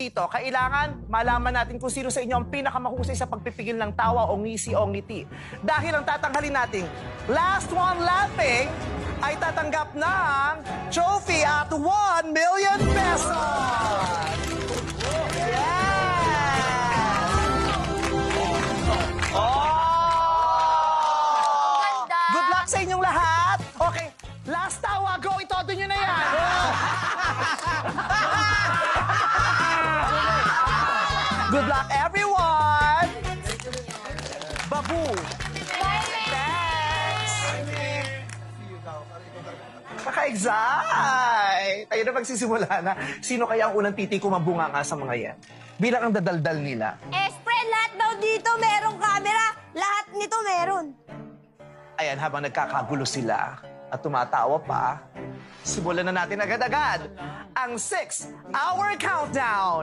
Dito, kailangan malaman natin kung sino sa inyo ang pinakamahusay sa pagpipigil ng tawa o ngisi o ngiti. Dahil ang tatanghalin nating last one laughing ay tatanggap ng trophy at 1 million pesos! Yes! Oh! Good luck sa inyong lahat! Okay, last tawa, go! Itodo nyo na yan! Good luck, everyone! Babu! Thanks! Kaka-excite! Tayo na magsisimula na. Sino kaya ang unang titi ko mabunga nga sa mga yan? Bilang ang dadaldal nila. Spread, lahat daw dito merong camera. Lahat nito meron. Ayan, habang nagkakagulo sila at tumatawa pa, simulan na natin agad-agad ang 6-hour countdown!